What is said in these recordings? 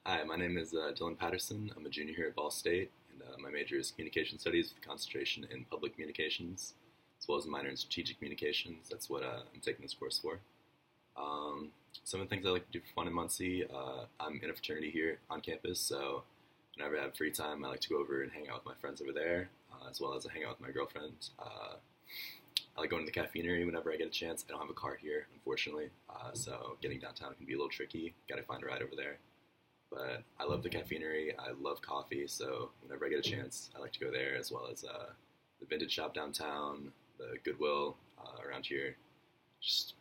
Hi, my name is Dylan Patterson. I'm a junior here at Ball State, and my major is communication studies with concentration in public communications, as well as a minor in strategic communications. That's what I'm taking this course for. Um, some of the things I like to do for fun in Muncie, I'm in a fraternity here on campus, so whenever I have free time, I like to go over and hang out with my friends over there, as well as I hang out with my girlfriend. I like going to the caffeinery whenever I get a chance. I don't have a car here, unfortunately, so getting downtown can be a little tricky. Got to find a ride over there. But I love the caffeinery. I love coffee, so whenever I get a chance, I like to go there, as well as the vintage shop downtown, the Goodwill around here. Just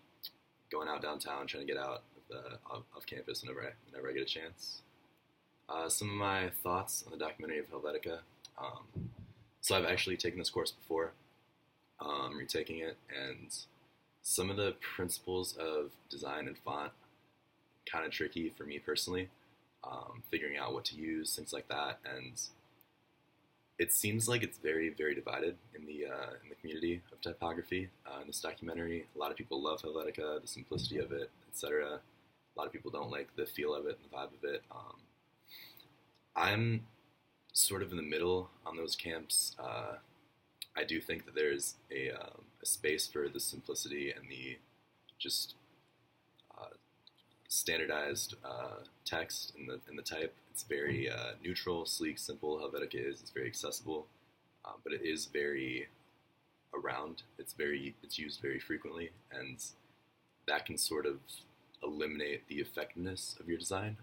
going out downtown, trying to get out of campus whenever I get a chance. Some of my thoughts on the documentary of Helvetica. So I've actually taken this course before, retaking it, and some of the principles of design and font kind of tricky for me personally. Figuring out what to use, things like that, and it seems like it's very, very divided in the community of typography. In this documentary, a lot of people love Helvetica, the simplicity of it, etc. A lot of people don't like the feel of it and the vibe of it. I'm sort of in the middle on those camps. I do think that there's a space for the simplicity and the just standardized text in the type. It's very neutral, sleek, simple. Helvetica is. It's very accessible, but it is very around. It's used very frequently, and that can sort of eliminate the effectiveness of your design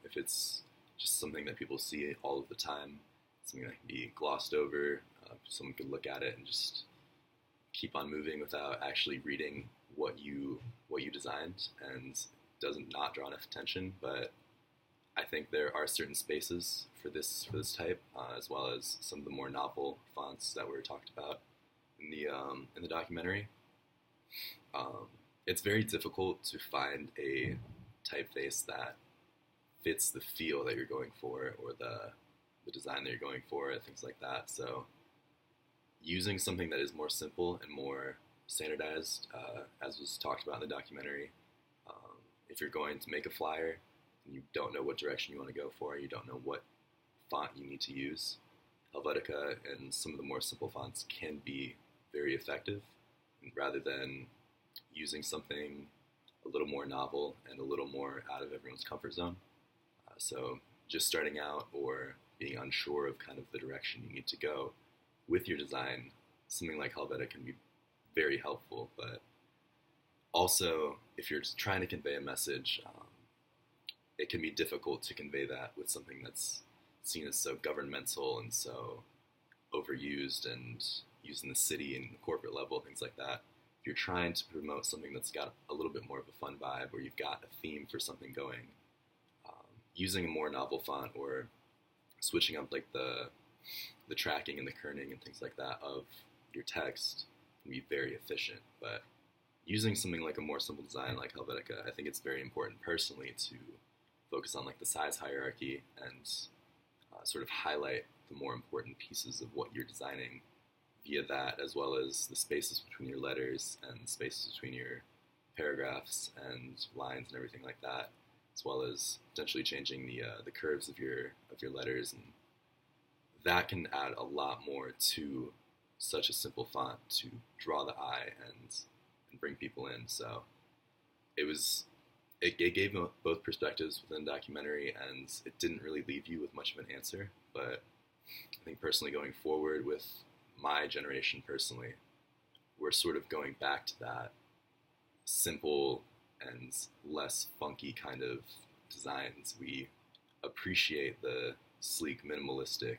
if it's just something that people see all of the time. Something that can be glossed over. Someone could look at it and just keep on moving without actually reading what you designed, and doesn't not draw enough attention. But I think there are certain spaces for this type, as well as some of the more novel fonts that were talked about in the documentary. It's very difficult to find a typeface that fits the feel that you're going for, or the design that you're going for, things like that. So using something that is more simple and more standardized, as was talked about in the documentary. If you're going to make a flyer and you don't know what direction you want to go for, you don't know what font you need to use, Helvetica and some of the more simple fonts can be very effective, rather than using something a little more novel and a little more out of everyone's comfort zone. So just starting out or being unsure of kind of the direction you need to go with your design, something like Helvetica can be very helpful. But also, if you're just trying to convey a message, it can be difficult to convey that with something that's seen as so governmental and so overused and used in the city and the corporate level, things like that. If you're trying to promote something that's got a little bit more of a fun vibe, or you've got a theme for something going, using a more novel font or switching up like the tracking and the kerning and things like that of your text can be very efficient. But using something like a more simple design like Helvetica, I think it's very important personally to focus on like the size hierarchy and sort of highlight the more important pieces of what you're designing via that, as well as the spaces between your letters and spaces between your paragraphs and lines and everything like that, as well as potentially changing the curves of your letters, and that can add a lot more to such a simple font to draw the eye and bring people in. So it gave both perspectives within the documentary, and it didn't really leave you with much of an answer. But I think personally, going forward with my generation personally, we're sort of going back to that simple and less funky kind of designs. We appreciate the sleek, minimalistic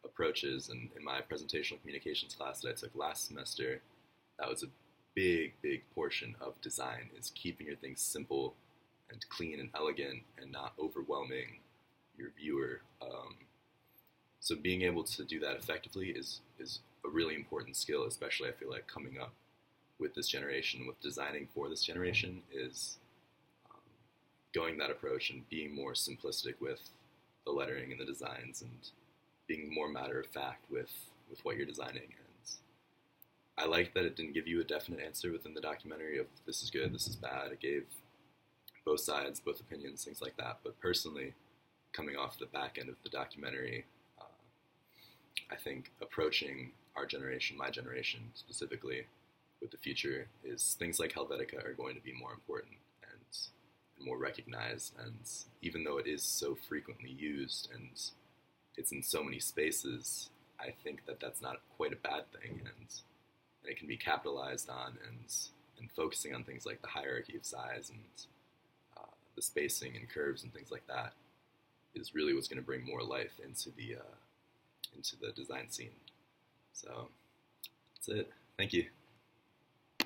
approaches, and in my presentational communications class that I took last semester, that was a big portion of design, is keeping your things simple and clean and elegant and not overwhelming your viewer. So being able to do that effectively is a really important skill, especially I feel like coming up with this generation, with designing for this generation, is going that approach and being more simplistic with the lettering and the designs, and being more matter of fact with what you're designing. And I like that it didn't give you a definite answer within the documentary of this is good, this is bad. It gave both sides, both opinions, things like that. But personally, coming off the back end of the documentary, I think approaching our generation, my generation specifically, with the future is things like Helvetica are going to be more important and more recognized. And even though it is so frequently used and it's in so many spaces, I think that that's not quite a bad thing, and it can be capitalized on, and focusing on things like the hierarchy of size and the spacing and curves and things like that is really what's going to bring more life into the design scene. So that's it. Thank you.